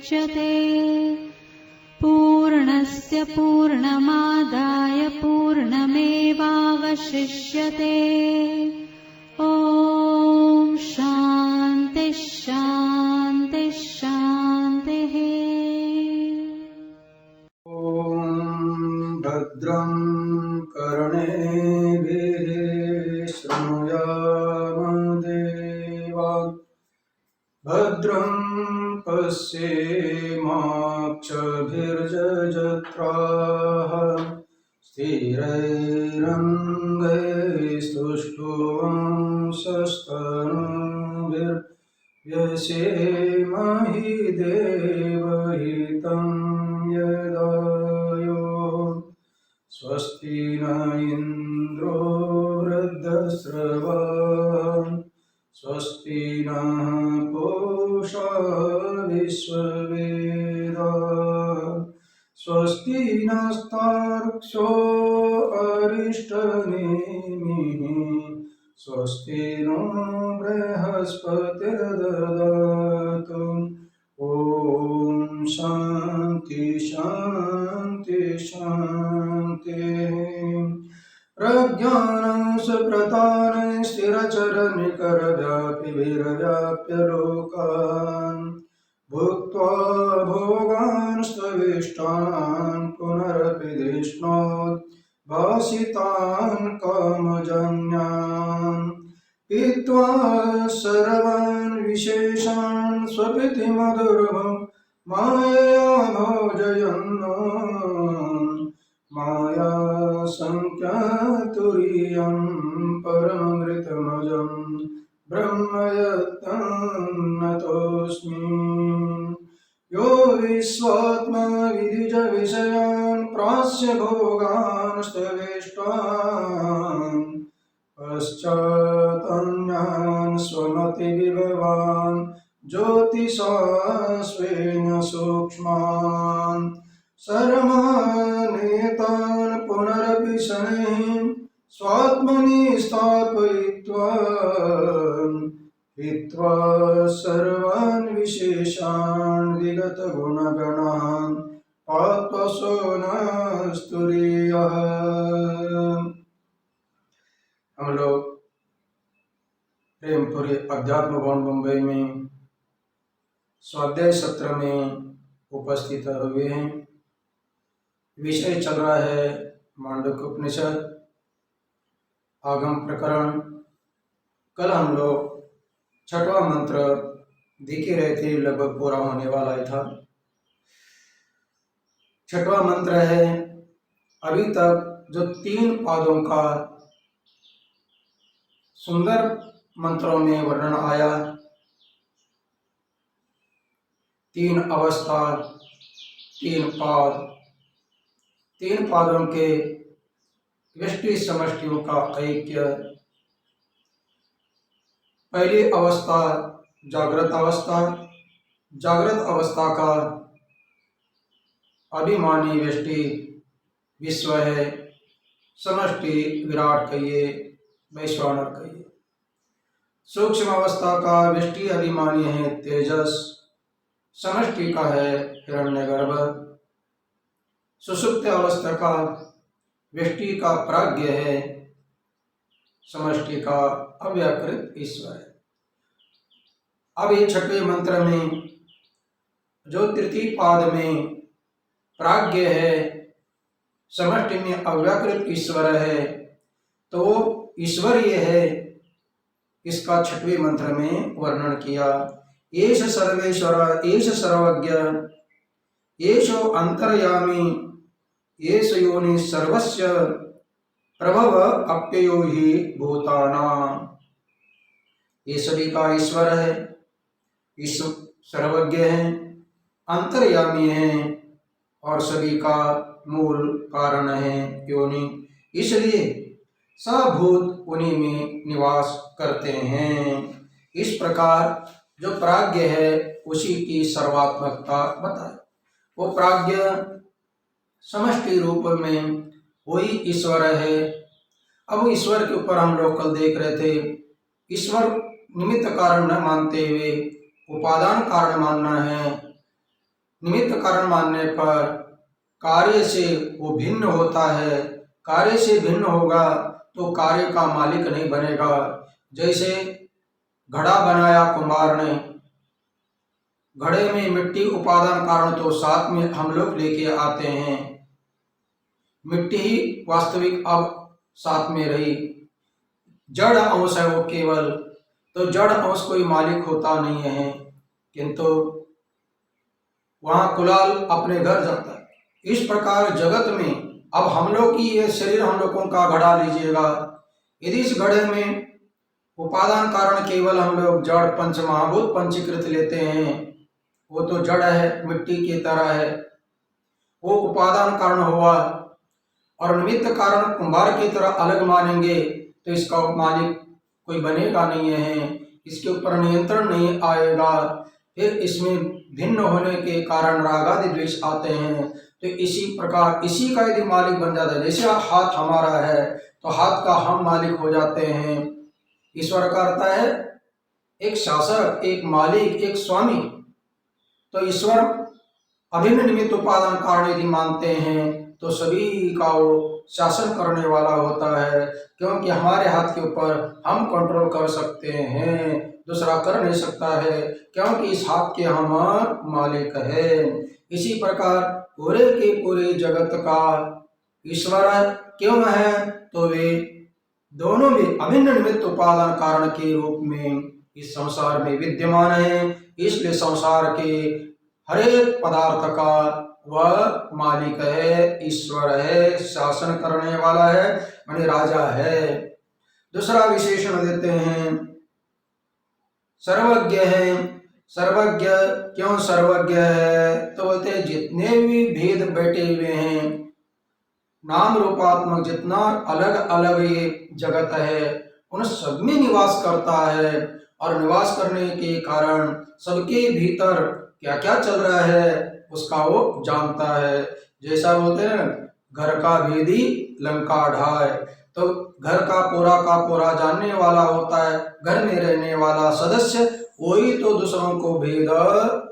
मुच्यते। पूर्णस्य पूर्णमादाय पूर्णमेवावशिष्यते। ॐ शान्ति शान्ति शान्तिः। ॐ भद्रं कर्णेभिः शृणुयाम देवाः। भद्रं पश्येमाक्षभिर्यजत्राः। स्थिरैरङ्गैस्तुष्टुवांसस्तनूभिर्व्यसेमहि देवहितं यदायो। स्वस्ति न इन्द्रो वृद्धश्रवाः। स्वस्ति नः पूषा विश्ववेदाः। स्वस्ति नस्तार्क्ष्यो अरिष्टनेमिः। स्वस्ति नो बृहस्पतिर्ददातु। ॐ शान्ति शान्ति शान्तिः। प्रज्ञानं सुप्रतानं स्थिरचरनिकरव्यापिभिर्व्याप्य लोकान्। भुक्त्वा भोगान् स्वविष्टान् पुनरपि देष्णोत् भासितान् कामजन्यान्। पीत्वा सर्वान् विशेषान् स्वपिति मधुरमं मायया भोजयन्नो। माया संख्यातुरीयं परममृतमजं ब्रह्म यत्तन्नतोऽस्मि। यो विश्वात्मा विदिज विषयान् प्रास्य भोगान् स्थवेष्टान्। पश्चात्तन्यान् स्वमतिविभवान् ज्योतिषा स्वेन सूक्ष्मान्। सर्वमानेतान् पुनरपि शनैः स्वात्मनि स्थापयित्वा। हित्वा सर्वान् विशेषान् विगतगुणगणान् पात्वसो नस्तुरीयः। हम लोग प्रेमपुरी अध्यात्म भवन मुंबई में स्वाध्याय सत्र में उपस्थित हुए हैं। विषय चल रहा है मांडुक्य उपनिषद आगम प्रकरण। कल हम लोग छठवां मंत्र देख ही रहे थे, लगभग पूरा होने वाला ही था। छठवां मंत्र है, अभी तक जो 3 पादों का सुंदर मंत्रों में वर्णन आया, 3 अवस्था, 3 पाद, 3 पादों के व्यष्टि समष्टियों का ऐक्य। पहली अवस्था जागृत अवस्था। जागृत अवस्था का अभिमानी व्यष्टि विश्व है, समष्टि विराट कहिए, वैश्वानर कहिए। सूक्ष्म अवस्था का व्यष्टि अभिमानी है तेजस, समष्टि का है हिरण्यगर्भ। सुषुप्त अवस्था का व्यष्टि का प्राज्ञ है, समष्टि का अव्याकृत ईश्वर है। अब ये छठवें मंत्र में जो तृतीय पाद में प्राज्ञ है, समष्टि में अव्याकृत ईश्वर है, तो ईश्वर ये है, इसका छठवें मंत्र में वर्णन किया। एष सर्वेश्वर, एष सर्वज्ञ, एषो अंतर्यामी, एष योनि सर्वस्य प्रभव अप्ययो हि भूतानां। ये सभी का ईश्वर है, ईश्वर सर्वज्ञ है, अंतर्यामी है और सभी का मूल कारण है योनि। इसलिए सभूत उन्हीं में निवास करते हैं। इस प्रकार जो प्राज्ञ है उसी की सर्वात्मकता बताए। वो प्राज्ञ समष्टि रूप में वही ईश्वर है। अब ईश्वर के ऊपर हम लोग कल देख रहे थे, ईश्वर निमित्त कारण न मानते हुए उपादान कारण मानना है। निमित्त कारण मानने पर कार्य से वो भिन्न होता है। कार्य से भिन्न होगा तो कार्य का मालिक नहीं बनेगा। जैसे घड़ा बनाया कुम्हार ने, घड़े में मिट्टी उपादान कारण तो साथ में हम लोग लेके आते हैं, मिट्टी ही वास्तविक अब साथ में रही, जड़ अंश है वो केवल, तो जड़ अंश कोई मालिक होता नहीं है, किंतु वहां कुलाल अपने घर जाता है। इस प्रकार जगत में अब हम लोग की ये शरीर, हम लोगों का घड़ा लीजिएगा, यदि इस घड़े में उपादान कारण केवल हम लोग जड़ पंच महाभूत पंचीकृत लेते हैं, वो तो जड़ है, मिट्टी की तरह है, वो उपादान कारण हुआ, और निमित्त कारण कुंभार की तरह अलग मानेंगे तो इसका मालिक कोई बनेगा नहीं है, इसके ऊपर नियंत्रण नहीं आएगा। फिर इसमें भिन्न होने के कारण राग आदि द्वेष आते हैं। तो इसी प्रकार इसी का यदि मालिक बन जाता है, जैसे हाथ हमारा है तो हाथ का हम मालिक हो जाते हैं। ईश्वर का अर्थ है एक शासक, एक मालिक, एक स्वामी। तो ईश्वर अभिन्न निमित्त उपादान कारण यदि मानते हैं तो सभी का वो शासन करने वाला होता है, क्योंकि हमारे हाथ के ऊपर हम कंट्रोल कर सकते हैं, दूसरा कर नहीं सकता है, क्योंकि इस हाथ के हम मालिक है। इसी प्रकार पूरे के पूरे जगत का ईश्वर क्यों है, तो वे दोनों भी अभिन्न निमित्त उपादान कारण के रूप में इस संसार में विद्यमान है। इसलिए संसार के हर एक पदार्थ का वह मालिक है, ईश्वर है, शासन करने वाला है, माने राजा है। दूसरा विशेषण देते हैं सर्वज्ञ है। सर्वज्ञ क्यों सर्वज्ञ है, तो बोलते हैं जितने भी भेद बैठे हुए हैं, नाम रूपात्मक जितना अलग अलग ये जगत है, उन सब में निवास करता है, और निवास करने के कारण सबके भीतर क्या क्या चल रहा है उसका वो जानता है। जैसा बोलते हैं घर का भेदी लंका ढाए, तो घर का पूरा जानने वाला होता है, घर में रहने वाला सदस्य, वही तो दूसरों को भेद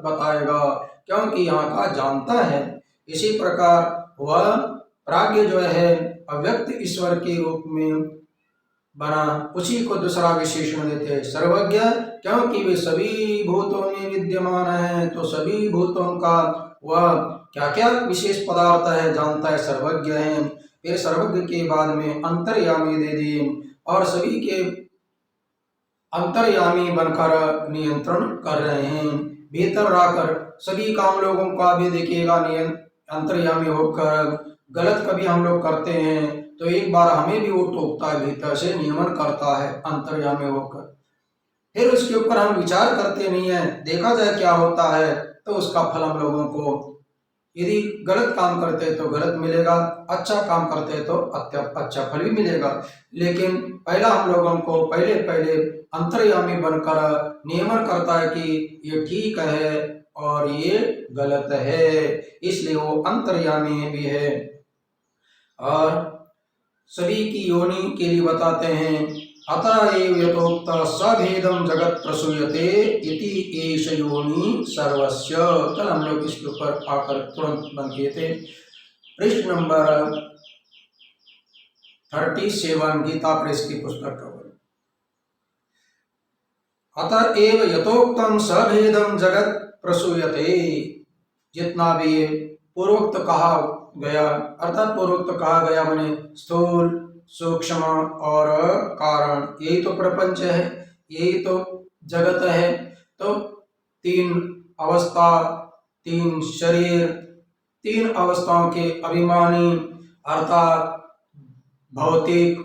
बताएगा, क्योंकि यहाँ का जानता है। इसी प्रकार वह प्राज्ञ जो है अव्यक्त ईश्वर के रूप में बना, उसी को दूसरा विशेषण देते हैं सर्वज्ञ, क्योंकि वे सभी भूतों में विद्यमान है, तो सभी भूतों का वह क्या क्या विशेष पदार्थ है जानता है, सर्वज्ञ है। फिर सर्वज्ञ के बाद में अंतर्यामी दे दिए, और सभी के अंतर्यामी बनकर नियंत्रण कर रहे हैं, भीतर रहकर सभी काम लोगों का भी देखिएगा, अंतर्यामी होकर। गलत कभी हम लोग करते हैं तो एक बार हमें भी वो टोकता है, भीतर से नियमन करता है अंतर्यामी होकर। फिर उसके ऊपर हम विचार करते नहीं है, देखा जाए क्या होता है, तो उसका फल हम लोगों को, यदि गलत काम करते तो गलत मिलेगा, अच्छा काम करते तो अच्छा फल भी मिलेगा। लेकिन पहला हम लोगों को पहले अंतर्यामी बनकर नियमन करता है कि ये ठीक है और ये गलत है, इसलिए वो अंतर्यामी भी है। और सभी की योनि के लिए बताते हैं अतः एव यथोक्त सभेदम जगत प्रसूयते इति एष योनि सर्वस्य। कल हम लोग इसके ऊपर आकर तुरंत बंद किए थे। पृष्ठ नंबर 37 गीता प्रेस की पुस्तक का। अतः एव यथोक्तम सभेदम जगत प्रसूयते, जितना भी पूर्वोक्त कहा गया, अर्थात पूर्वोक्त कहा गया माने स्थूल सूक्ष्म और कारण, यही तो प्रपंच है, यही तो जगत है। तो तीन अवस्था, तीन शरीर, तीन अवस्थाओं के अभिमानी, अर्थात भौतिक,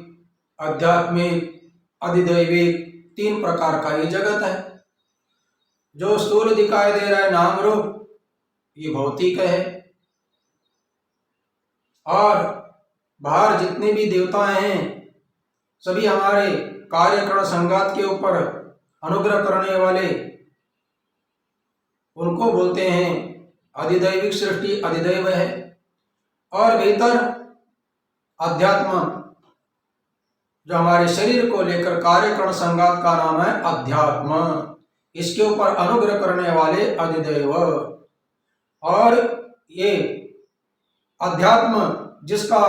आध्यात्मिक, अधिदैविक, तीन प्रकार का ये जगत है। जो स्थूल दिखाई दे रहा है नाम रूप, ये भौतिक है, और बाहर जितने भी देवताएं हैं सभी हमारे कार्यकरण संगात के ऊपर अनुग्रह करने वाले, उनको बोलते हैं अधिदैविक सृष्टि, अधिदैव है। और भीतर अध्यात्म, जो हमारे शरीर को लेकर कार्यकरण संगात का नाम है अध्यात्म, इसके ऊपर अनुग्रह करने वाले अधिदैव। और ये अध्यात्म जिसका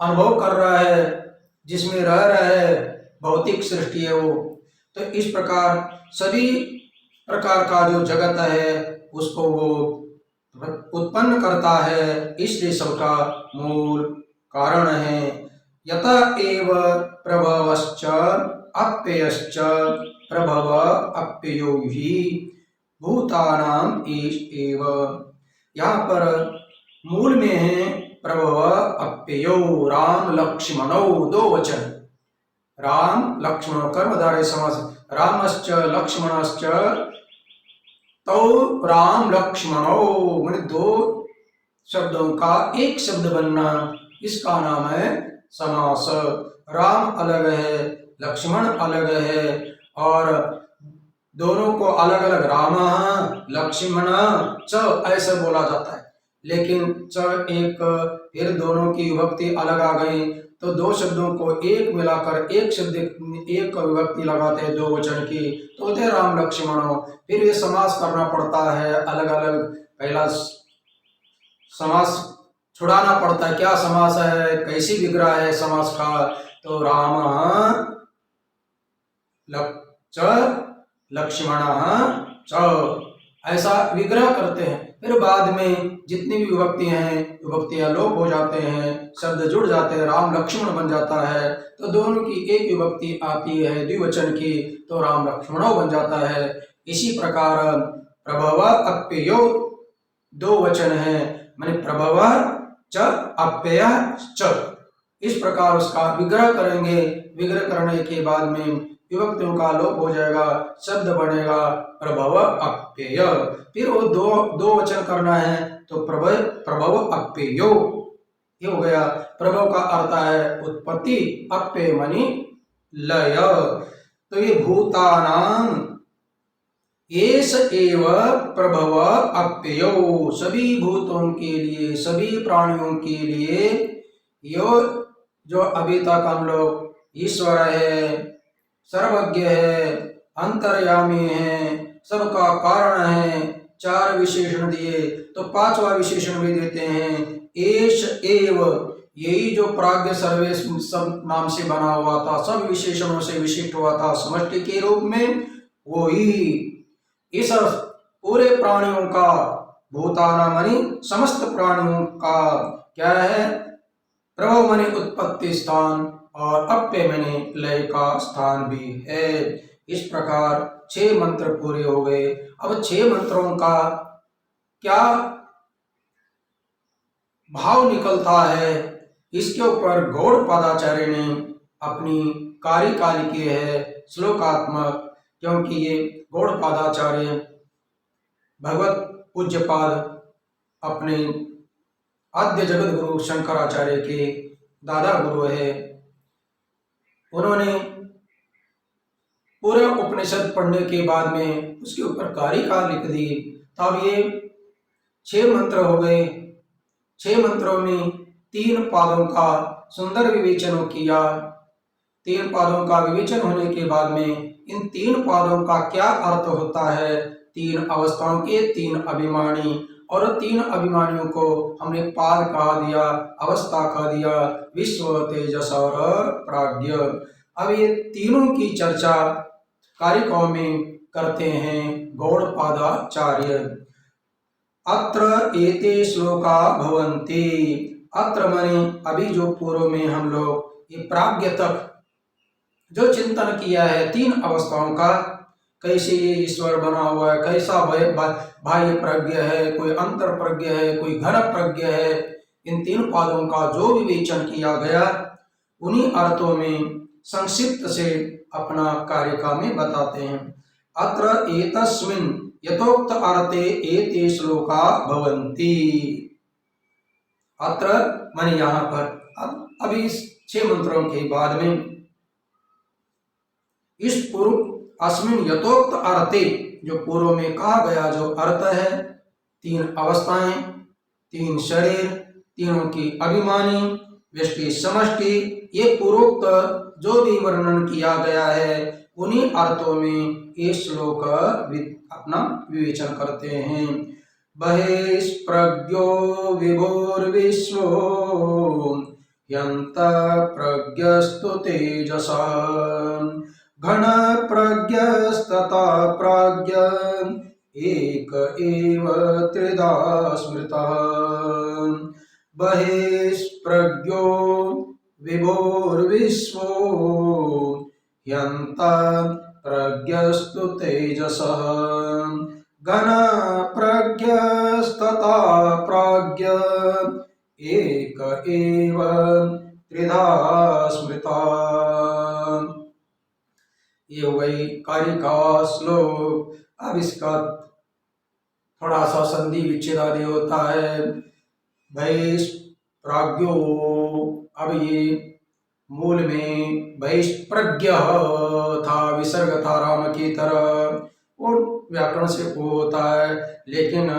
अनुभव कर रहा है, जिसमें रह रहा है, भौतिक सृष्टि है वो, तो इस प्रकार सभी प्रकार का जो जगत है उसको वो उत्पन्न करता है, इसलिए सबका मूल कारण है। यत एव प्रभवश्च अप्ययश्च प्रभव अप्ययो ही भूतानाम ईश एव। यहाँ पर मूल में है प्रभव अप्ययो, राम लक्ष्मणो, दो वचन, राम लक्ष्मण कर्मधारय समास, रामश्च लक्ष्मणश्च, तो राम लक्ष्मणो माने दो शब्दों का एक शब्द बनना, इसका नाम है समास। राम अलग है, लक्ष्मण अलग है, और दोनों को अलग अलग राम लक्ष्मण च ऐसे बोला जाता है, लेकिन च एक, फिर दोनों की विभक्ति अलग आ गई, तो दो शब्दों को एक मिलाकर एक शब्द, एक विभक्ति लगाते हैं दो वचन की, तो होते राम लक्ष्मणों। फिर ये समास करना पड़ता है अलग अलग, पहला समास छुड़ाना पड़ता है, क्या समास है, कैसी विग्रह है समास का, तो राम लक्ष्मण च ऐसा विग्रह करते हैं। फिर बाद में जितनी भी विभक्ति हैं, विभक्तियां लोप हो जाते हैं, शब्द जुड़ जाते हैं, राम लक्ष्मण बन जाता है, तो दोनों की एक विभक्ति आती है द्विवचन की, तो राम लक्ष्मणों बन जाता है। इसी प्रकार प्रभव अप्ययो दो वचन है, माने प्रभव च अप्यय च, इस प्रकार उसका विग्रह करेंगे। विग्रह करने के बाद में विभक्तियों का लोप हो जाएगा, शब्द बनेगा प्रभव अप्यय। फिर वो दो वचन करना है, तो प्रभव अप्ययो, ये हो गया। प्रभव का अर्थ है उत्पत्ति, अप्यय मानी लय। तो ये भूतानाम एष एव प्रभव अप्ययो, सभी भूतों के लिए, सभी प्राणियों के लिए यो जो अभी तक हम लोग ईश्वर है, सर्वज्ञ है, अंतर्यामी है, सबका कारण है, चार विशेषण दिए, तो पांचवा विशेषण भी देते हैं, एष एव, यही जो प्राज्ञ सर्वेश सब नाम से बना हुआ था, सब विशेषणों से विशिष्ट हुआ था समष्टि के रूप में, वो ही इस पूरे प्राणियों का, भूताना मानी समस्त प्राणियों का क्या है, प्रभव माने उत्पत्ति स्थान, और अप्यय माने लय का स्थान भी है। इस प्रकार 6 मंत्र पूरे हो गए। अब 6 मंत्रों का क्या भाव निकलता है, इसके ऊपर गौड़पादाचार्य ने अपनी कार्यकाल की है श्लोकात्मक, क्योंकि ये गौड़पादाचार्य भगवत पूज्यपाद अपने आद्य जगत गुरु शंकराचार्य के दादा गुरु है। उन्होंने पूरा उपनिषद पढ़ने के बाद में उसके ऊपर कारिका लिख दी। तब ये 6 मंत्र हो गए। 6 मंत्रों में 3 पादों का सुंदर विवेचन किया। 3 पादों का विवेचन होने के बाद में इन 3 पादों का क्या अर्थ होता है, 3 अवस्थाओं के 3 अभिमानी, और 3 अभिमानियों को हमने पाद कहा दिया, अवस्था कहा दिया, विश्व, तेजस और प्राज्ञ। अब ये तीनों की चर्चा कारिकाओं में करते हैं गौड़पादाचार्य। अत्र एते श्लोका भवन्ति, अत्र माने अभी जो पूर्व में हम लोग ये प्राज्ञ तक जो चिंतन किया है 3 अवस्थाओं का, कैसे ये ईश्वर बना हुआ है, कैसा बाह्य प्रज्ञ है, कोई अंतर प्रज्ञ है, कोई घन प्रज्ञ है, इन 3 पादों का जो विवेचन किया गया, उन्हीं अर्थों में संक्षिप्त से अपना कारिका में बताते हैं। अत्र एतस्मिन् यथोक्त अर्थे एते श्लोका भवन्ति। अत्र माने यहाँ पर, अभी 6 मंत्रों के बाद में इस पूर्व अस्मिन यथोक्त अर्थे, जो पूर्व में कहा गया जो अर्थ है, 3 अवस्थाएं, 3 शरीर, तीनों की अभिमानी, व्यष्टि समष्टि, ये पूर्वोक्त जो भी वर्णन किया गया है, उन्हीं अर्थों में ये श्लोक अपना विवेचन करते हैं। बहिष्प्रज्ञो विभुर्विश्वो यन्तप्रज्ञस्तु तेजसा घन प्रज्ञस्तथा प्राज्ञ एक एव त्रिधा स्मृतः बहिष्प्रज्ञो विभुर्विश्वो यन्तप्रज्ञस्तु तेजसः घन प्रज्ञस्तथा प्राज्ञ एक एव त्रिधा स्मृता। ये हो गई कार्य का श्लोक। अब इसका थोड़ा सा संधि विच्छेद आदि होता है। बहिष्प्राज्ञो, अब ये मूल में बहिष्प्रज्ञ था, विसर्ग था राम की तरह और व्याकरण से वो होता है, लेकिन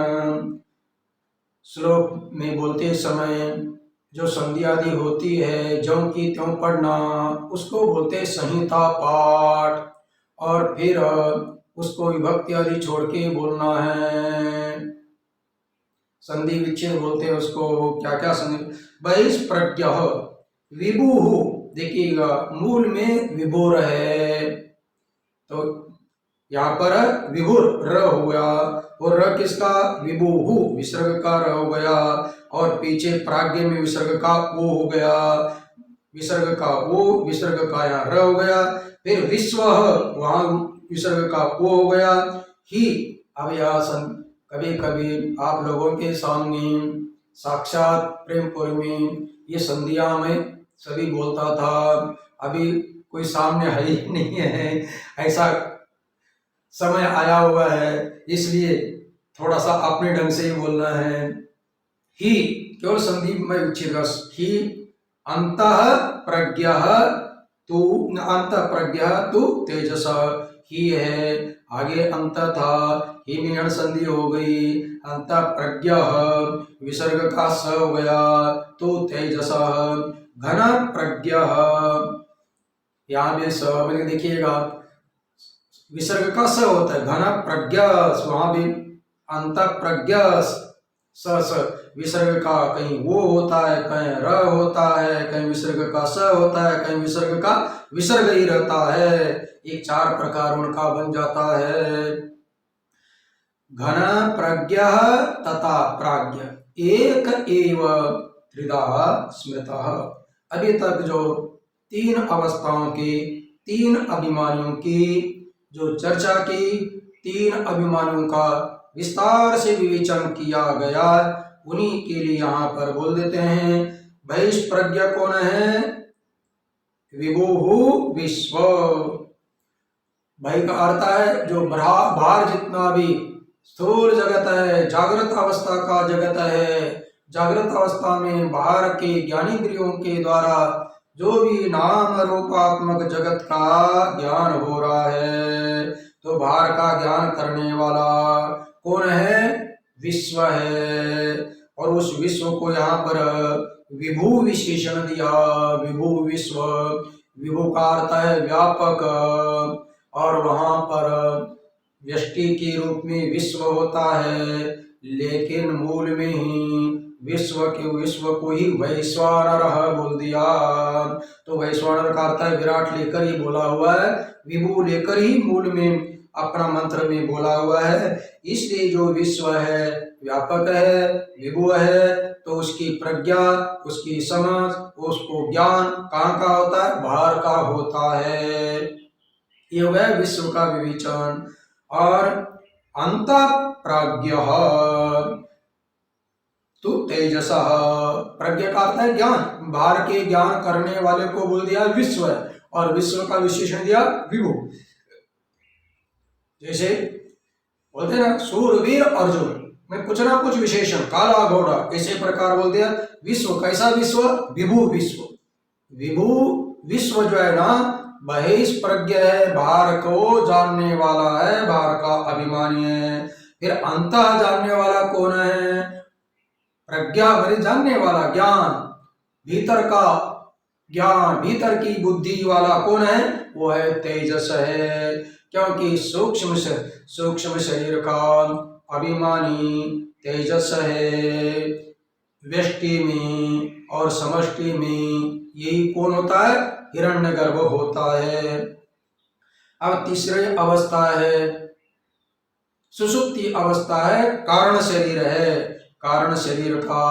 श्लोक में बोलते समय जो संधि आदि होती है ज्यों की त्यों पढ़ना, उसको बोलते संहिता पाठ, और फिर उसको विभक्ति आदि छोड़ के बोलना है। संधि विच्छेद बोलते हैं उसको। क्या क्या संधि? बहिष्प्रज्ञ विभु, देखिएगा मूल में विभुर है, तो यहाँ पर विभुर र हो गया, और र किसका? विभुहु, विसर्ग का र हो गया, और पीछे प्राज्ञ में विसर्ग का ओ हो गया, विसर्ग का ओ, विसर्ग का यहाँ र हो गया, फिर विश्व वहां विसर्ग का ओ हो गया ही। अब यहाँ कभी कभी आप लोगों के सामने साक्षात प्रेमपुरी में ये संधियां में सभी बोलता था, अभी कोई सामने है ही नहीं है, ऐसा समय आया हुआ है, इसलिए थोड़ा सा अपने ढंग से ही बोलना है। ही केवल संधि में विच्छेद ही, अंतः प्रज्ञः तु, अंतः प्रज्ञः तु तेजस, ही है, आगे अंत था, ही में संधि हो गई, अंतः प्रज्ञः विसर्ग का स हो गया, तो तेजस घन प्रज्ञः, यहाँ भी स मैंने देखिएगा विसर्ग का स होता है, घन प्रज्ञा, वहां भी अंत प्रज्ञा स विसर्ग का कहीं वो होता है, कहीं र होता है, कहीं विसर्ग का स होता है, कहीं विसर्ग का विसर्ग ही रहता है, एक चार प्रकार उनका बन जाता है। घन प्रज्ञा तथा प्राज्ञ एक एव त्रिधा स्मृतः। अभी तक जो तीन अवस्थाओं के, तीन अभिमानियों की जो चर्चा की, तीन अभिमानियों का विस्तार से विवेचन किया गया, उन्हीं के लिए यहाँ पर बोल देते हैं। बहिष्प्रज्ञ कौन है? विभुहु विश्व। भाई का अर्थ है जो बाहर जितना भी स्थूल जगत है, जागृत अवस्था का जगत है, जागृत अवस्था में बाहर के ज्ञानेंद्रियों के द्वारा जो भी नाम रूपात्मक जगत का ज्ञान हो रहा है, तो बाहर का ज्ञान करने वाला कौन है? विश्व है। और उस विश्व को यहाँ पर विभु विशेषण दिया, विभु विश्व। विभु का अर्थ है व्यापक, और वहां पर व्यष्टि के रूप में विश्व होता है, लेकिन मूल में ही विश्व को ही वैश्वानर बोल दिया। तो वैश्वानर का अर्थ है विराट लेकर ही बोला हुआ है, विभु लेकर ही मूल में अपना मंत्र में बोला हुआ है। इसलिए जो विश्व है व्यापक है, विभु है, तो उसकी प्रज्ञा, उसकी समझ, उसको ज्ञान कहाँ का होता है? बाहर का होता है। ये हो गया विश्व का विवेचन। और अंत प्राज्ञः तो तेजस, प्रज्ञा का अर्थ है ज्ञान, बाहर के ज्ञान करने वाले को बोल दिया विश्व, और विश्व का विशेषण दिया विभु। जैसे बोलते ना सूरवीर अर्जुन में कुछ ना कुछ विशेषण, काला घोड़ा, ऐसे प्रकार बोल दिया विश्व। कैसा विश्व? विभु विश्व। विभु विश्व जो है ना, बहिष्प्रज्ञ है, बाहर को जानने वाला है, बाहर का अभिमानी है। फिर अंतः जानने वाला कौन है? प्रज्ञा भरे जानने वाला, ज्ञान, भीतर का ज्ञान, भीतर की बुद्धि वाला कौन है? वो है तेजस है। क्योंकि सूक्ष्म शरीर का अभिमानी तेजस है, व्यष्टि में और समष्टि में यही कौन होता है? हिरण्यगर्भ होता है। अब तीसरी अवस्था है सुषुप्ति अवस्था है, कारण शरीर है। कारण शरीर का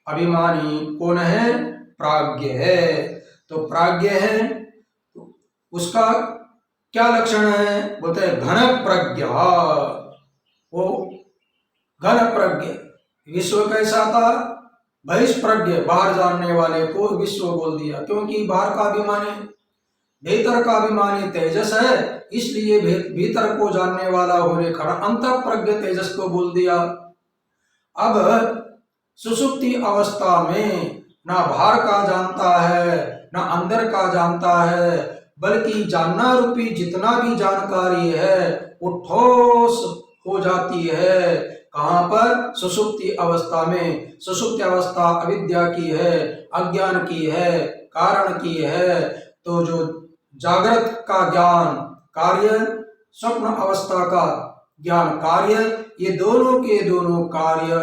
अभिमानी कौन है? प्राज्ञ है। तो प्राज्ञ है तो उसका क्या लक्षण है? बोलते हैं घन प्रज्ञ। वो घन प्रज्ञ। विश्व कैसा था? बहिष्प्रज्ञ, बाहर जानने वाले को विश्व बोल दिया, क्योंकि बाहर का अभिमानी, भीतर का अभिमानी तेजस है, इसलिए भीतर को जानने वाला होने कारण अंतःप्रज्ञ तेजस को बोल दिया। अब सुषुप्ति अवस्था में ना बाहर का जानता है ना अंदर का जानता है, बल्कि जानना रूपी जितना भी जानकारी है वो ठोस हो जाती है। कहाँ पर? सुषुप्ति अवस्था में। सुषुप्ति अवस्था अविद्या की है, अज्ञान की है, कारण की है। तो जो जागृत का ज्ञान कार्य, स्वप्न अवस्था का ज्ञान कार्य, ये दोनों के दोनों कार्य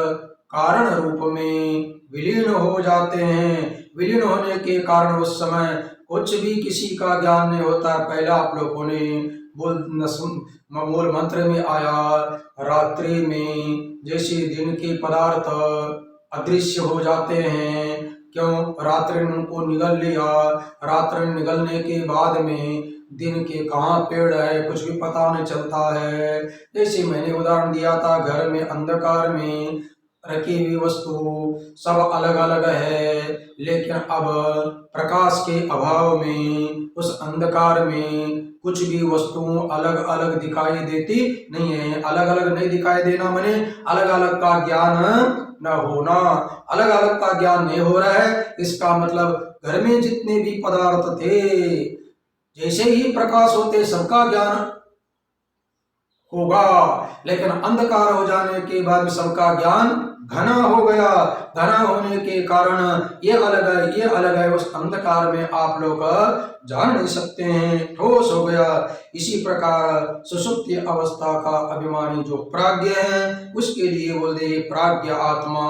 कारण रूप में विलीन हो जाते हैं। विलीन होने के कारण उस समय कुछ भी किसी का ज्ञान नहीं होता। पहले आप लोगों ने मूल मंत्र में आया, रात्रि में जैसे दिन के पदार्थ अदृश्य हो जाते हैं। क्यों? रात्रि में उनको निगल लिया। रात्रि निगलने के बाद में दिन के कहाँ पेड़ है कुछ भी पता नहीं चलता है। जैसे मैंने उदाहरण दिया था, घर में अंधकार में रखी हुई वस्तु सब अलग अलग है, लेकिन अब प्रकाश के अभाव में उस अंधकार में कुछ भी वस्तु अलग अलग दिखाई देती नहीं है। अलग अलग नहीं दिखाई देना माने अलग अलग का ज्ञान न होना। अलग अलग का ज्ञान नहीं हो रहा है, इसका मतलब घर में जितने भी पदार्थ थे जैसे ही प्रकाश होते सबका ज्ञान होगा, लेकिन अंधकार हो जाने के बाद सबका ज्ञान घना हो गया। घना होने के कारण ये अलग है ये अलग है, उस अंधकार में आप लोग जान नहीं सकते हैं, ठोस हो गया। इसी प्रकार सुषुप्ति अवस्था का अभिमानी जो प्राज्ञ है उसके लिए बोले प्राज्ञ आत्मा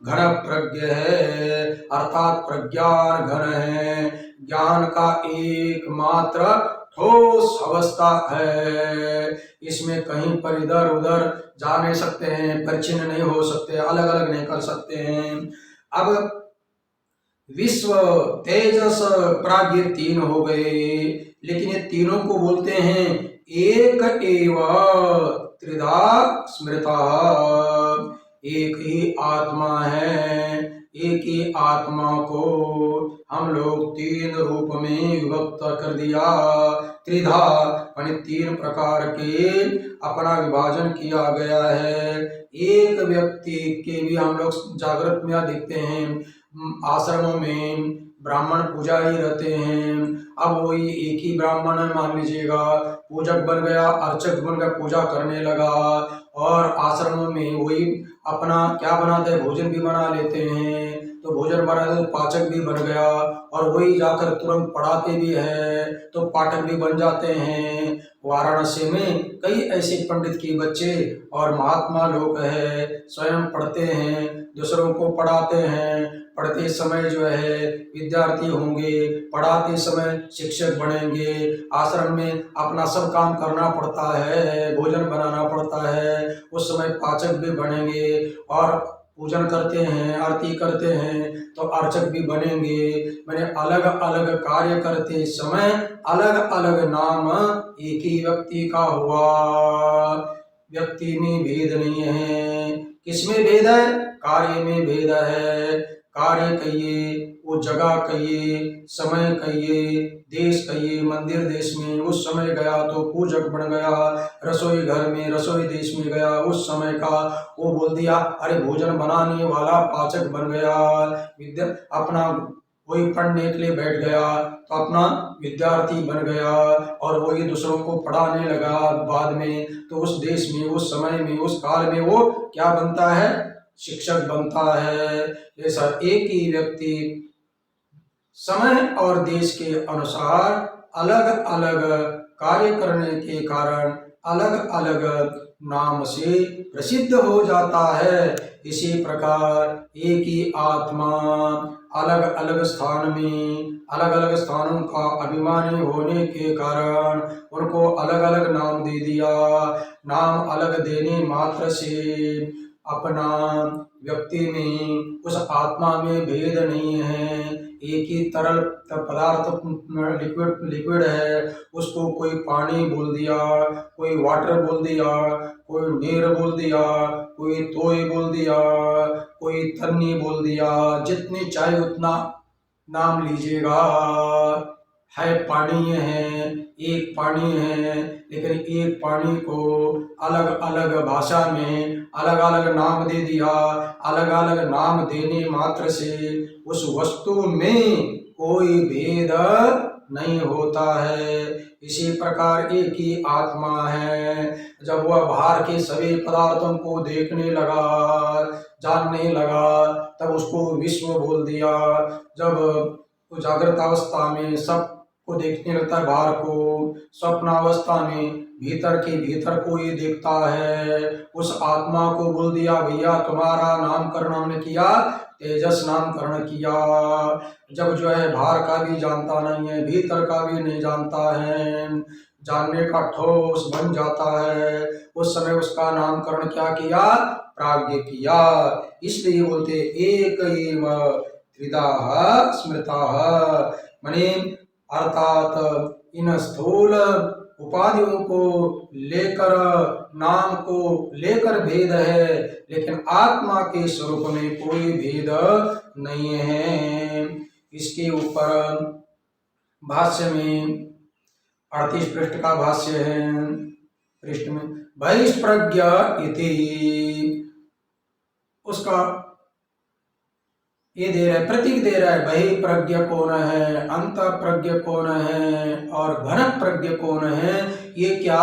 घन प्रज्ञ है, अर्थात प्रज्ञान घन है। ज्ञान का एकमात्र ठोस अवस्था है, इसमें कहीं पर इधर उधर जा नहीं सकते हैं, परिचिन नहीं हो सकते, अलग अलग नहीं कर सकते हैं। अब विश्व, तेजस, प्राज्ञ तीन हो गए, लेकिन ये तीनों को बोलते हैं एक एव त्रिधा स्मृता। एक ही आत्मा है, एक ही आत्मा को हम लोग तीन रूप में विभक्त कर दिया। त्रिधा यानी तीन प्रकार के अपना विभाजन किया गया है। एक व्यक्ति के भी हम लोग जागृत में देखते हैं, आश्रमों में ब्राह्मण पुजारी रहते हैं। अब वही एक ही ब्राह्मण मान लीजिएगा पूजक बन गया, अर्चक बन गया, पूजा करने लगा, और आश्रमों में वही अपना क्या बनाते हैं, भोजन भी बना लेते हैं। तो भोजन बनाते पाचक भी बन गया, और वही जाकर तुरंत पढ़ाते भी है तो पाठक भी बन जाते हैं। वाराणसी में कई ऐसे पंडित के बच्चे और महात्मा लोग हैं, स्वयं पढ़ते हैं, दूसरों को पढ़ाते हैं। पढ़ते समय जो है विद्यार्थी होंगे, पढ़ाते समय शिक्षक बनेंगे। आश्रम में अपना सब काम करना पड़ता है, भोजन बनाना पड़ता है, उस समय पाचक भी बनेंगे, और पूजन करते हैं, आरती करते हैं तो अर्चक भी बनेंगे। मैंने अलग अलग कार्य करते समय अलग अलग नाम एक ही व्यक्ति का हुआ। व्यक्ति में भेद नहीं है। किसमें भेद है? कार्य में भेद है। कार्य कहिए, वो जगह कहिए, समय कहिए, देश कहिए। मंदिर देश में उस समय गया तो पूजक बन गया, रसोई घर में रसोई देश में गया उस समय का वो बोल दिया, अरे भोजन बनाने वाला पाचक बन गया। विद्या अपना वही पढ़ने के लिए बैठ गया तो अपना विद्यार्थी बन गया, और वही दूसरों को पढ़ाने लगा बाद में, तो उस देश में उस समय में उस काल में वो क्या बनता है? शिक्षक बनता है। ऐसा एक ही व्यक्ति समय और देश के अनुसार अलग अलग कार्य करने के कारण अलग अलग नाम से प्रसिद्ध हो जाता है। इसी प्रकार एक ही आत्मा अलग अलग स्थान में अलग अलग स्थानों का अभिमानी होने के कारण उनको अलग अलग नाम दे दिया। नाम अलग देने मात्र से अपना व्यक्ति में उस आत्मा में भेद नहीं है। एक ही तरल पदार्थ लिक्विड है, उसको कोई पानी बोल दिया, कोई वाटर बोल दिया, कोई नीर बोल दिया, कोई तोय बोल दिया, कोई तन्नी बोल दिया, जितनी चाहे उतना नाम लीजिएगा। है पानी है, एक पानी है, लेकिन एक पानी को अलग अलग भाषा में अलग अलग नाम दे दिया। अलग अलग नाम देने मात्र से उस वस्तु में कोई भेद नहीं होता है। इसी प्रकार एक ही आत्मा है। जब वह बाहर के सभी पदार्थों को देखने लगा, जानने लगा, तब उसको विश्व बोल दिया। जब जागृत अवस्था में सब को देखने लगता है बाहर को, स्वप्नावस्था में भीतर के भीतर को ये देखता है, उस आत्मा को बोल दिया भैया तुम्हारा नामकरण हमने किया, तेजस नामकरण किया। जब जो है बाहर का भी जानता नहीं है, भीतर का भी नहीं जानता है, जानने का ठोस बन जाता है, उस समय उसका नामकरण क्या किया? प्राज्ञ किया। इसलिए बोलते एक एव त्रिधा स्मृता, माने अर्थात इन स्थूल उपाधियों को लेकर, नाम को लेकर भेद है, लेकिन आत्मा के स्वरूप में कोई भेद नहीं है। इसके ऊपर भाष्य में 38 पृष्ठ का भाष्य है। पृष्ठ में बहिष्प्रज्ञ इति, उसका ये दे रहा है, प्रतीक दे रहा है। बहि प्रज्ञ कौन है, अंत प्रज्ञ कौन है और घन प्रज्ञ कौन है। ये क्या,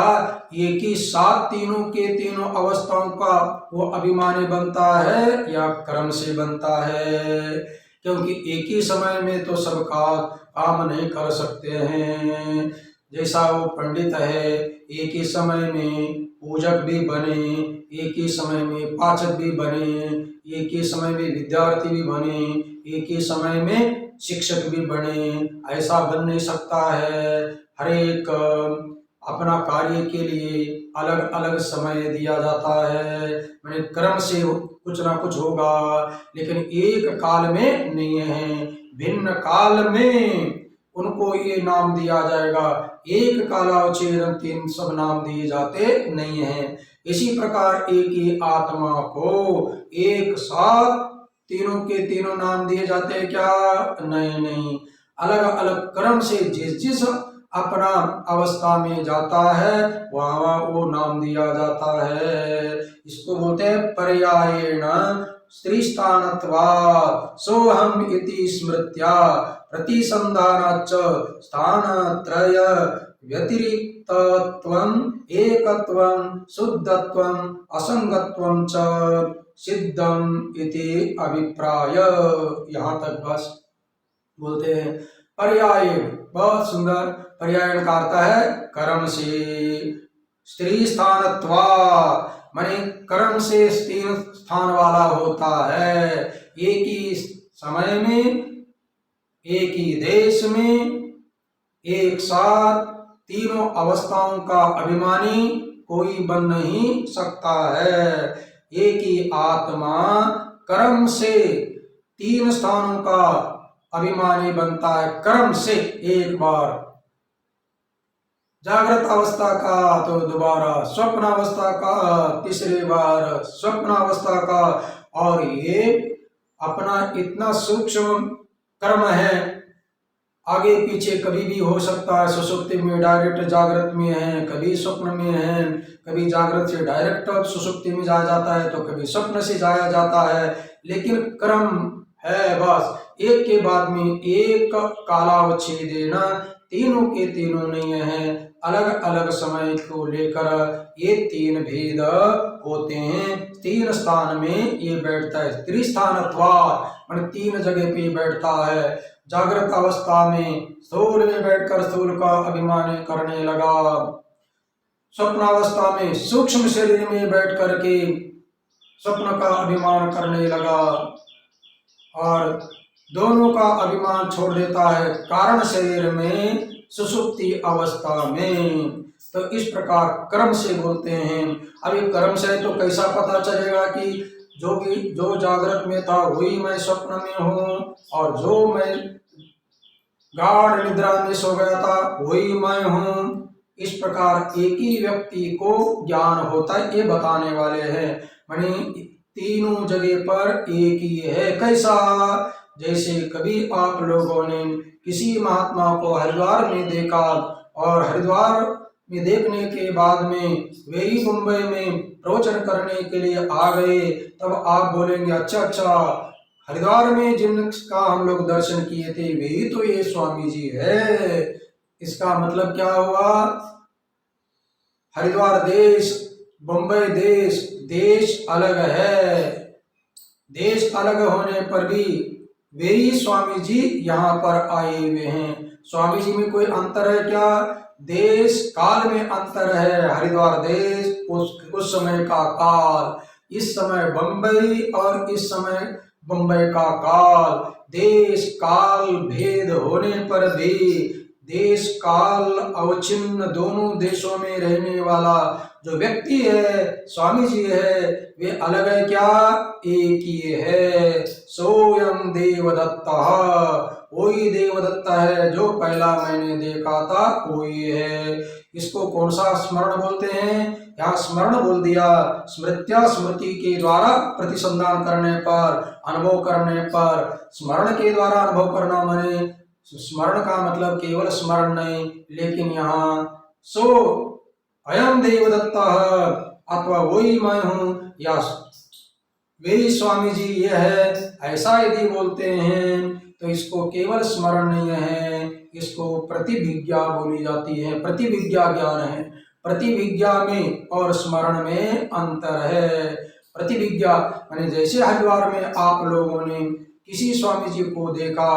ये कि सात तीनों के तीनों अवस्थाओं का वो अभिमानी बनता है या कर्म से बनता है? क्योंकि एक ही समय में तो सबका काम नहीं कर सकते हैं। जैसा वो पंडित है, एक ही समय में पूजक भी बने, एक ही समय में पाचक भी बने, एक ही समय में विद्यार्थी भी बने, एक ही समय में शिक्षक भी बने, ऐसा बन नहीं सकता है। हर एक अपना कार्य के लिए अलग अलग समय दिया जाता है, मैंने क्रम से कुछ ना कुछ होगा, लेकिन एक काल में नहीं है। भिन्न काल में उनको ये नाम दिया जाएगा। एक कालावच्छेदन तीन सब नाम दिए जाते नहीं हैं। इसी प्रकार एक ही आत्मा को एक साथ तीनों के तीनों नाम दिए जाते हैं क्या? नहीं नहीं, अलग अलग क्रम से जिस जिस अपना अवस्था में जाता है वहाँ वहाँ वो नाम दिया जाता है। इसको बोलते हैं पर्यायेण स्त्रीस्थानत्वात् सोहम इति स्मृत्या प्रतिसंधानाच्च स्थानत्रय व्यतिरिक्तत्वं एकत्वं शुद्धत्वं असंगत्वं च सिद्धम इति अभिप्राय। यहाँ तक बस बोलते हैं पर्यायेण, बहुत सुंदर। पर्यायण का अर्थ है कर्म से, स्त्री स्थानत्वात् माने कर्म से स्त्री स्थान वाला होता है। एक ही समय में, एक ही देश में, एक साथ तीनों अवस्थाओं का अभिमानी कोई बन नहीं सकता है। एक ही आत्मा कर्म से तीन स्थानों का अभिमानी बनता है। कर्म से एक बार जागृत अवस्था का, तो दोबारा स्वप्न अवस्था का, तीसरी बार स्वप्न अवस्था का। और ये अपना इतना सूक्ष्म कर्म है, आगे पीछे कभी भी हो सकता है। सुषुप्ति में डायरेक्ट जागृत में है, कभी स्वप्न में है, कभी जागृत से डायरेक्ट सुषुप्ति में जाया जाता है, तो कभी स्वप्न से जाया जाता है। लेकिन क्रम है बस, एक के बाद में एक कालावच्छेदेन तीनों के तीनों नहीं है। अलग अलग समय को लेकर ये तीन भेद होते हैं। तीन स्थान में ये बैठता है। त्रिस्थानत्वात् माने तीन जगह पे बैठता है। जागृत अवस्था में स्थूल में बैठकर स्थूल का अभिमान करने लगा, स्वप्नावस्था में सूक्ष्म शरीर में बैठ करके स्वप्न का अभिमान करने लगा और दोनों का अभिमान छोड़ देता है कारण शरीर में सुषुप्ति अवस्था में। तो इस प्रकार कर्म से बोलते हैं। अभी कर्म से तो कैसा पता चलेगा कि जो जागृत में था वही मैं स्वप्न में हूँ और जो मैं गाढ़ निद्रा में सो गया था वही मैं हूँ। इस प्रकार एक ही व्यक्ति को ज्ञान होता है, ये बताने वाले हैं। माने तीनों जगह पर एक ही है। कैसा? जैसे कभी आप लोगों ने किसी महात्मा को हरिद्वार में देखा और हरिद्वार में देखने के बाद में वे ही मुंबई में प्रवचन करने के लिए आ गए, तब आप बोलेंगे अच्छा हरिद्वार में जिनका हम लोग दर्शन किए थे वही तो ये स्वामी जी है। इसका मतलब क्या हुआ? हरिद्वार देश, मुंबई देश अलग है। देश अलग होने पर भी वे ही स्वामी जी यहाँ पर आए हुए हैं। स्वामी जी में कोई अंतर है क्या? देश काल में अंतर है। हरिद्वार देश उस समय का काल, इस समय बंबई और इस समय बंबई का काल। देश काल भेद होने पर भी देश काल अवच्छिन्न दोनों देशों में रहने वाला जो व्यक्ति है स्वामी जी है, वे अलग है क्या? एक ही है। सोयम देवदत्ता, वही देवदत्ता है जो पहला मैंने देखा था वही है। इसको कौन सा स्मरण बोलते हैं? यहाँ स्मरण बोल दिया। स्मृत्या स्मृति के द्वारा प्रतिसंधान करने पर, अनुभव करने पर। स्मरण के द्वारा अनुभव करना माने स्मरण का मतलब केवल स्मरण नहीं, लेकिन यहाँ सो अयम देवदत्ता अथवा वही मैं हूँ या वे स्वामी जी ये है, ऐसा यदि बोलते हैं तो इसको केवल स्मरण नहीं है, इसको प्रतिभिज्ञा बोली जाती है। प्रतिभिज्ञा ज्ञान है। प्रतिभिज्ञा में और स्मरण में अंतर है। प्रतिभिज्ञा माने जैसे हरिद्वार में आप लोगों ने किसी स्वामी जी को देखा,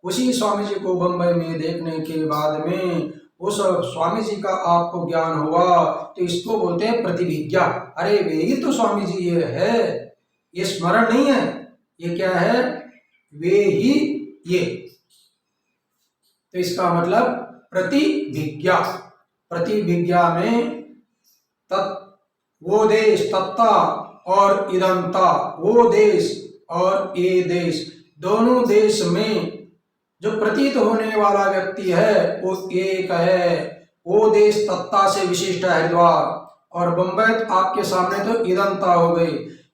उसी स्वामी जी को बंबई में देखने के बाद में उस स्वामी जी का आपको ज्ञान हुआ, तो इसको बोलते हैं प्रतिभिज्ञा। अरे वे ही तो स्वामी जी ये है, ये स्मरण नहीं है, ये क्या है? वे ही ये। तो इसका मतलब प्रतिभिज्ञा। प्रतिभिज्ञा में वो देश तत्ता और इदंता, वो देश और ये देश, दोनों देश में जो प्रतीत होने वाला व्यक्ति है वो एक है। वो देश तत्ता से विशिष्ट है हरिद्वार, और बंबई आपके सामने तो इदंता हो गई।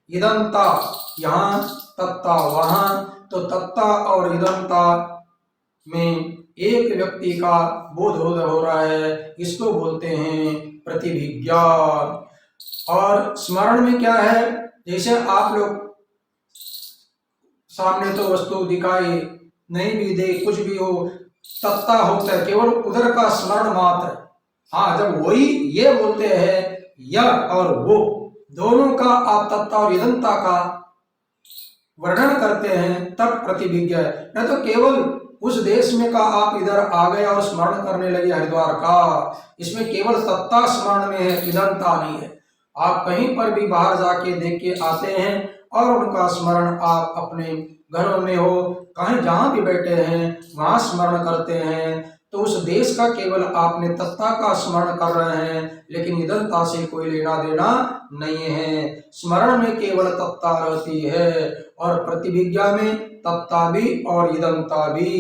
इदंता यहाँ, तत्ता वहाँ, तो तत्ता और इदंता में एक व्यक्ति का बोध हो रहा है, इसको बोलते हैं प्रतिभिज्ञा। और स्मरण में क्या है? जैसे आप लोग सामने तो वस्तु दिखाई नहीं भी दे, कुछ भी हो, तत्ता होता है, केवल उधर का स्मरण मात्र। हाँ, जब वही ये बोलते हैं यह और वो दोनों का आप तत्ता और इदंता का वर्णन करते हैं, तब प्रतिभिज्ञा है। नहीं तो केवल उस देश में का आप इधर आ गए और स्मरण करने लगे हरिद्वार का, इसमें केवल तत्ता स्मरण में है, इदंता नहीं है। आप कहीं पर भी बाहर जाके देख के आते हैं और उनका स्मरण आप अपने घरों में हो, कहीं जहां भी बैठे हैं वहां स्मरण करते हैं, तो उस देश का केवल आपने तत्ता का स्मरण कर रहे हैं, लेकिन इदंता से कोई लेना देना नहीं है। स्मरण में केवल तत्ता रहती है और प्रतिभिज्ञा में तत्ता भी और इदंता भी,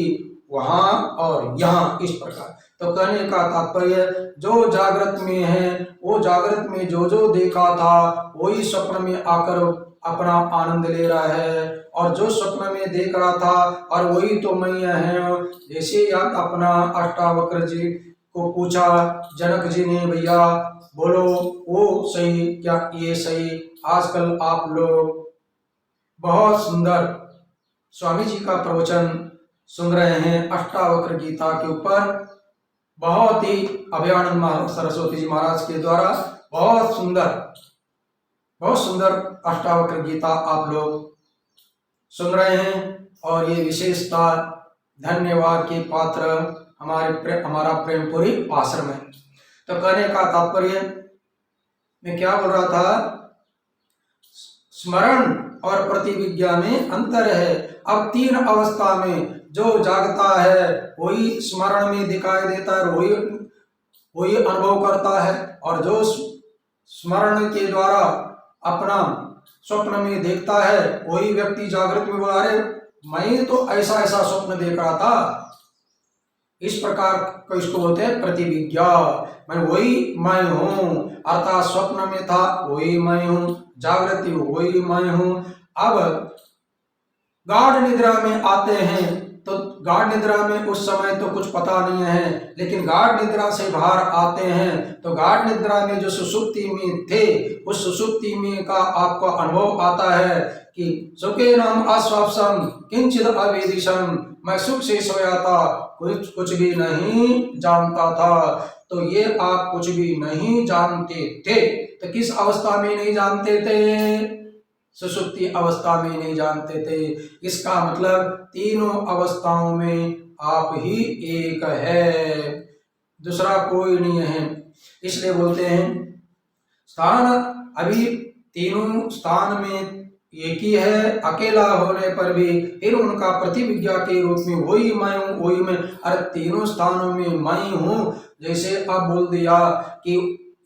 वहां और यहाँ, इस प्रकार। तो कहने का तात्पर्य, जो जागृत में है वो जागृत में जो जो देखा था वही स्वप्न में आकर अपना आनंद ले रहा है, और जो स्वप्न में देख रहा था और वही तो मैं है। जैसे याद अपना अष्टावक्र जी को पूछा जनक जी ने, भैया बोलो वो सही क्या ये सही? आजकल आप लोग बहुत सुंदर स्वामी जी का प्रवचन सुन रहे हैं अष्टावक्र गीता के ऊपर, बहुत ही अभयानंद सरस्वती जी महाराज के द्वारा बहुत सुंदर अष्टावक्र गीता आप लोग सुन रहे हैं, और ये विशेषता धन्यवाद के पात्र हमारा प्रेमपुरी आश्रम है। तो कहने का तात्पर्य मैं क्या बोल रहा था, स्मरण और प्रतिविज्ञा में अंतर है। अब 3 अवस्था में जो जागता है वही स्मरण में दिखाई देता है, वही अनुभव करता है, और जो स्मरण के द्वारा अपना स्वप्न में देखता है वही व्यक्ति जागृत में बोला, अरे मैं तो ऐसा ऐसा स्वप्न देख रहा था। इस प्रकार को इसको बोलते हैं प्रतिविज्ञा। मैं वही मैं हूँ, अर्थात स्वप्न में था वही मैं हूँ, जागृति वही मैं हूँ। अब गाढ़ निद्रा में आते हैं तो गाढ़ निद्रा में उस समय तो कुछ पता नहीं है, लेकिन गाढ़ निद्रा से बाहर आते हैं तो गाढ़ निद्रा में जो सुषुप्ति में थे उस सुषुप्ति में का आपको अनुभव आता है कि सुखेनम आश्वासम किंचित अवेदिशम, मैं सुख से सोया था, कुछ भी नहीं जानता था। तो ये आप कुछ भी नहीं जानते थे, तो किस अवस्था में नहीं जानते थे? सुषुप्ति अवस्था में नहीं जानते थे। इसका मतलब तीनों अवस्थाओं में आप ही एक है, दूसरा कोई नहीं है। इसलिए बोलते हैं स्थान, अभी तीनों स्थान में एक ही है, अकेला होने पर भी फिर उनका प्रतिविज्ञा के रूप में वही मैं हूँ वही मैं। अरे तीनों स्थानों में मैं हूँ। जैसे अब बोल दिया कि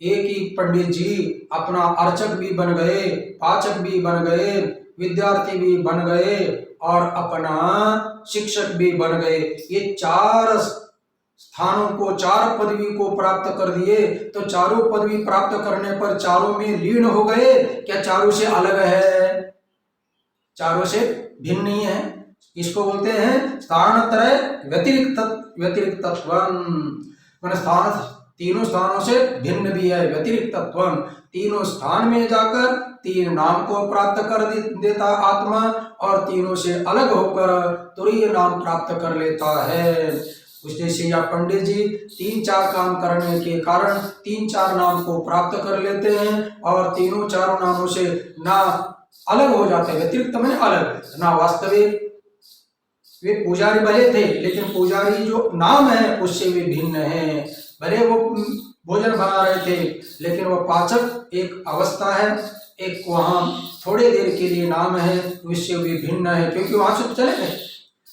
एक ही पंडित जी अपना अर्चक भी बन गए, पाचक भी बन गए, विद्यार्थी भी बन गए और अपना शिक्षक भी बन गए। ये 4 स्थानों को, 4 पदवी को प्राप्त कर दिए। तो चारों पदवी प्राप्त करने पर चारों में लीन हो गए, क्या चारों से अलग है? चारों से भिन्न नहीं है। इसको बोलते हैं स्थानत्रय व्यतिरिक्तत्वम। माने स्थान तीनों स्थानों से भिन्न भी है, व्यतिरिक्तत्वम। तीनों स्थान में जाकर 3 नाम को प्राप्त कर देता आत्मा, और तीनों से अलग होकर तुरीय नाम प्राप्त कर लेता है। जैसे या पंडित जी 3-4 काम करने के कारण 3-4 नाम को प्राप्त कर लेते हैं, और तीनों चारों नामों से ना अलग हो जाते हैं। व्यतिरिक्त में अलग, ना वास्तविक। वे पुजारी भले थे, लेकिन पुजारी जो नाम है उससे भी भिन्न है। भले वो भोजन बना रहे थे, लेकिन वो पाचक एक अवस्था है, एक वहाँ थोड़े देर के लिए नाम है, उससे भी भिन्न है। क्योंकि वहां से चले गए,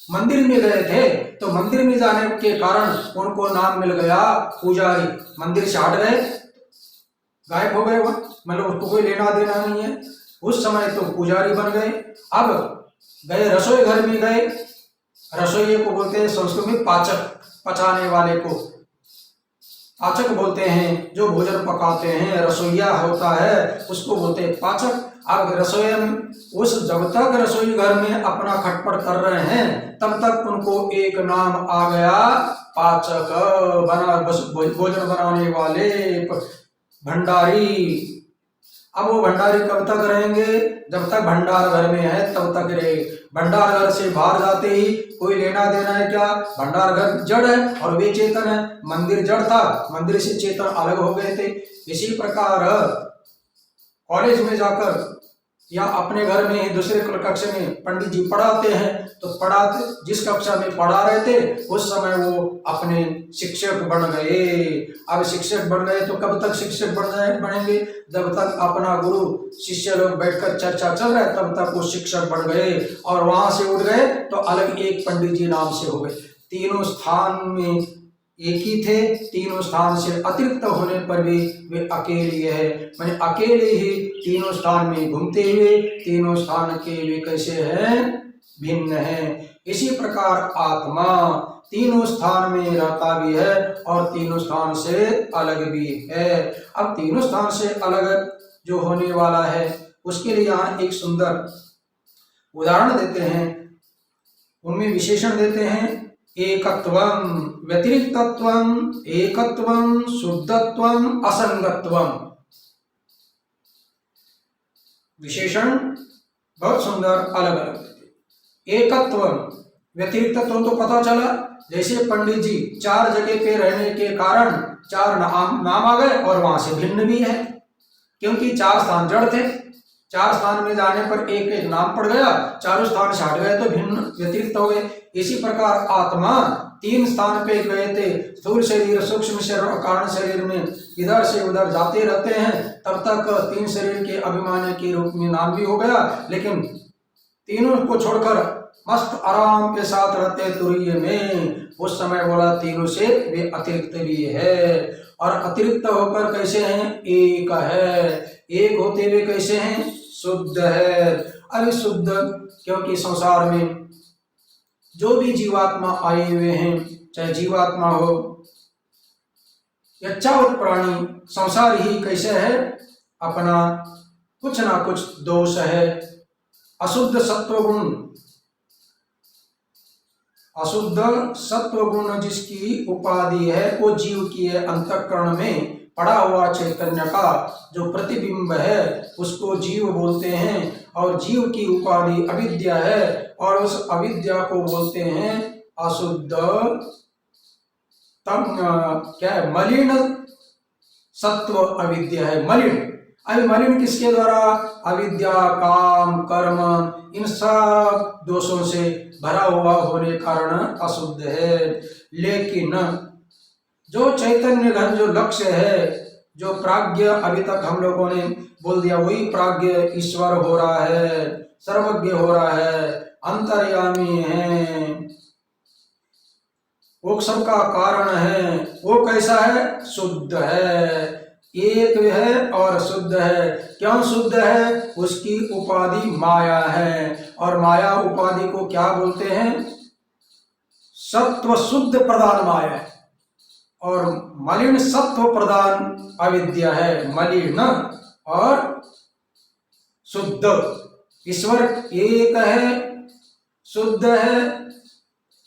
मंदिर में गए थे, तो मंदिर में जाने के कारण उनको नाम मिल गया पुजारी। मंदिर से हट गए, गायब हो गए, मतलब उसको कोई लेना देना नहीं है। उस समय तो पुजारी बन गए। अब गए रसोई घर में गए, रसोई को बोलते हैं संस्कृत में पाचक, पचाने वाले को पाचक बोलते हैं। जो भोजन पकाते हैं, रसोईया होता है, उसको बोलते हैं पाचक। अब रसोई जब तक रसोई घर में अपना खटपट कर रहे हैं तब तक उनको एक नाम आ गया पाचक, भोजन बनाने वाले, भंडारी। अब वो भंडारी कब तक रहेंगे? जब तक भंडार घर में है तब तक रहे। भंडार घर से बाहर जाते ही कोई लेना देना है क्या? भंडार घर जड़ है और वे चेतन है। मंदिर जड़ था, मंदिर से चेतन अलग हो गए थे। इसी प्रकार कॉलेज में जाकर या अपने घर में ही दूसरे कक्षा में पंडित जी पढ़ाते हैं, तो पढ़ाते जिस कक्षा में पढ़ा रहे थे उस समय वो अपने शिक्षक बन गए। अब शिक्षक बन गए तो कब तक शिक्षक बनेंगे? जब तक अपना गुरु शिष्य लोग बैठकर चर्चा चल रहा है तब तक वो शिक्षक बन गए, और वहां से उठ गए तो अलग एक पंडित जी नाम से हो गए। तीनों स्थान में एक ही थे, तीनों स्थान से अतिरिक्त होने पर भी वे अकेले है। मैंने अकेले ही तीनों स्थान में घूमते हुए तीनों स्थान के वे कैसे हैं? भिन्न है। इसी प्रकार आत्मा तीनों स्थान में रहता भी है और तीनों स्थान से अलग भी है। अब तीनों स्थान से अलग जो होने वाला है उसके लिए यहाँ एक सुंदर उदाहरण देते हैं, उनमें विशेषण देते हैं। एकत्वम, व्यतिरिक्तत्वम, एकत्वम, शुद्धत्वम, असंगत्वम। विशेषण बहुत सुंदर अलग अलग। एकत्वम, व्यतिरिक्तत्वम तो पता चला, जैसे पंडित जी 4 जगह पे रहने के कारण 4 नाम आ गए और वहां से भिन्न भी है, क्योंकि 4 स्थान जड़ थे। चार स्थान में जाने पर एक एक नाम पड़ गया, चारों स्थान से हट गए तो भिन्न व्यतिरिक्त हो गए। इसी प्रकार आत्मा तीन स्थान पे गए थे, स्थूल शरीर, सूक्ष्म शरीर और कारण शरीर में इधर से उधर जाते रहते हैं, तब तक तीन शरीर के अभिमानी के रूप में नाम भी हो गया, लेकिन तीनों को छोड़कर मस्त आराम के साथ रहते तुरीय में। उस समय बोला तीनों से वे अतिरिक्त भी है, और अतिरिक्त होकर कैसे हैं? एक है। एक होते हुए कैसे हैं? शुद्ध है। अभी शुद्ध क्योंकि संसार में जो भी जीवात्मा आए हुए हैं, चाहे जीवात्मा हो या चाहे प्राणी, संसार ही कैसे है? अपना कुछ ना कुछ दोष है। अशुद्ध सत्वगुण, अशुद्ध सत्वगुण जिसकी उपाधि है वो जीव की है। अंतःकरण में पड़ा हुआ चैतन्य का जो प्रतिबिंब है उसको जीव बोलते हैं, और जीव की उपाधि अविद्या है, और उस अविद्या को बोलते हैं अशुद्ध। तम क्या है? मलिन सत्व अविद्या है, मलिन। अभी मलिन किसके द्वारा? अविद्या, काम, कर्म, इन सब दोषों से भरा हुआ होने कारण अशुद्ध है। लेकिन जो चैतन्य घन जो लक्ष्य है, जो प्राज्ञ, अभी तक हम लोगों ने बोल दिया वही प्राज्ञ ईश्वर हो रहा है, सर्वज्ञ हो रहा है, अंतर्यामी है, वो सबका कारण है। वो कैसा है? शुद्ध है, एक है और शुद्ध है। क्यों शुद्ध है? उसकी उपाधि माया है, और माया उपाधि को क्या बोलते हैं? सत्व शुद्ध प्रधान माया है, और मलिन सत्व प्रधान अविद्या है। मलिन और शुद्ध, ईश्वर एक है, शुद्ध है।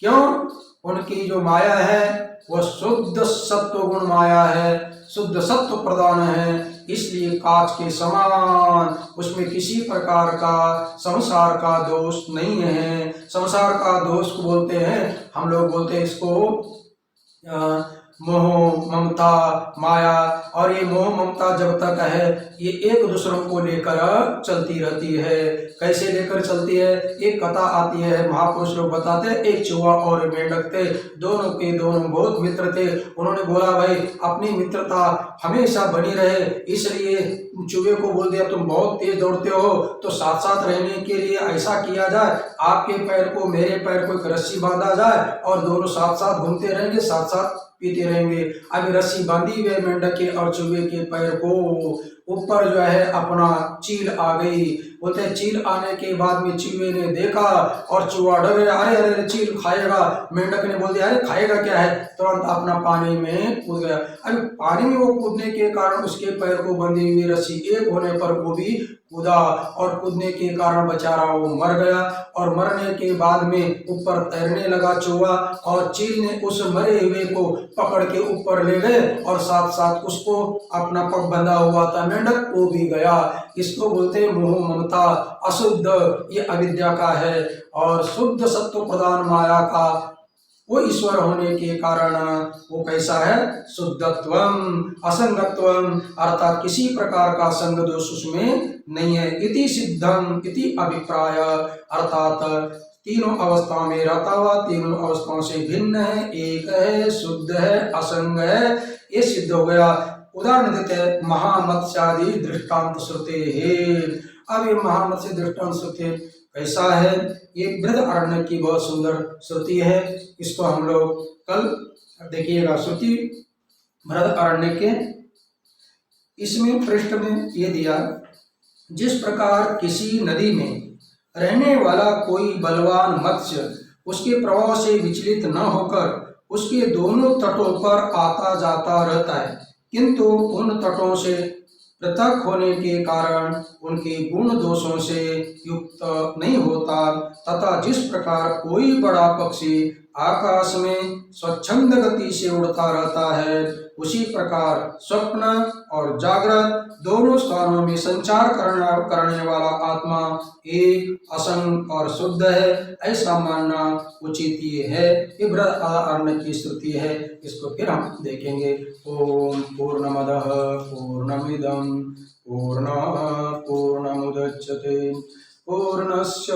क्यों? उनकी जो माया है वह शुद्ध सत्व गुण माया है, शुद्ध सत्व प्रधान है, इसलिए कांच के समान उसमें किसी प्रकार का संसार का दोष नहीं है। संसार का दोष को बोलते हैं, हम लोग बोलते हैं इसको मोह, ममता, माया। और ये मोह ममता जब तक है ये एक दूसरों को लेकर चलती रहती है। कैसे लेकर चलती है? एक कथा आती है, महापुरुष लोग बताते हैं, एक चूहा और मेंढक थे, दोनों के दोनों बहुत मित्र थे। उन्होंने बोला भाई अपनी मित्रता हमेशा बनी रहे, इसलिए चूहे को बोल दिया तुम बहुत तेज दौड़ते हो, तो साथ साथ रहने के लिए ऐसा किया जाए, आपके पैर को मेरे पैर को एक रस्सी बांधा जाए और दोनों साथ साथ घूमते रहेंगे, साथ साथ पीते रहेंगे। अभी रस्सी बांधी हुई मेंढक के और चूहे के पैर को, ऊपर जो है अपना चील आ गई। बोलते हैं चील आने के बाद में चूहे ने देखा और चूहा डर गया, अरे अरे चील खाएगा। मेंढक ने बोल दिया अरे खाएगा क्या है, तुरंत अपना पानी में कूद गया। अभी पानी में वो कूदने के कारण उसके पैर को बंधी हुई रस्सी एक होने पर वो भी कूदा, और कूदने के कारण बेचारा वो मर गया। और मरने के बाद में ऊपर तैरने लगा चूहा, और चील ने उस मरे हुए को पकड़ के ऊपर ले गए, और साथ साथ उसको अपना पग बंधा हुआ था मेंढक वो भी गया। इसको बोलते हैं मोह ममता। अशुद्ध ये अविद्या का है, और शुद्ध सत्व प्रधान माया का वो ईश्वर होने के कारण वो कैसा है? शुद्धत्वम असंगत्वम, अर्थात किसी प्रकार का संग दोष उसमें नहीं है। इति सिद्धम इति अभिप्राय, अर्थात तीनों अवस्थाओं में रहता हुआ तीनों अवस्थाओं से भिन्न है, एक है, शुद्ध है, असंग है, ये सिद्ध हो गया। उदाहरण देते हैं महामत्स्यादि दृष्टांत श्रुते है। अब ये महामत्स्य दृष्टांत श्रुति कैसा है? ये बृहदारण्यक की बहुत सुंदर श्रुति है, इसको हम लोग कल देखिएगा। श्रुति बृहदारण्यक के इसमें पृष्ठ में ये दिया, जिस प्रकार किसी नदी में रहने वाला कोई बलवान मत्स्य उसके प्रवाह से विचलित न होकर उसके दोनों तटों पर आता जाता रहता है, किंतु उन तटों से पृथक होने के कारण उनके गुण दोषों से युक्त नहीं होता, तथा जिस प्रकार कोई बड़ा पक्षी आकाश में स्वच्छंद गति से उड़ता रहता है, उसी प्रकार स्वप्न और जागृत दोनों स्थानों में संचार करने वाला आत्मा एक असंग और शुद्ध है, ऐसा मानना उचित ये है। ये बृहदारण्यक की श्रुति है, इसको फिर हम देखेंगे। ओम पूर्णमदः पूर्णमिदं पूर्णात् पूर्णमुदच्यते पूर्णस्य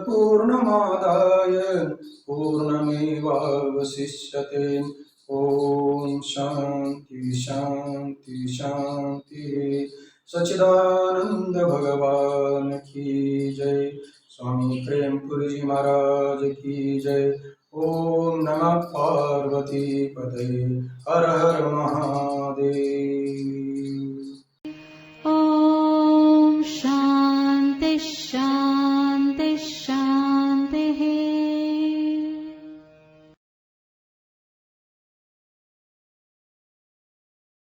पूर्णमादाय पूर्णमेवावशिष्यते। ओम शांति शांति शांति। सच्चिदानंद भगवान की जय। स्वामी प्रेमपुरी जी महाराज की जय। ओम नमः पार्वती पते। हर हर महादेव।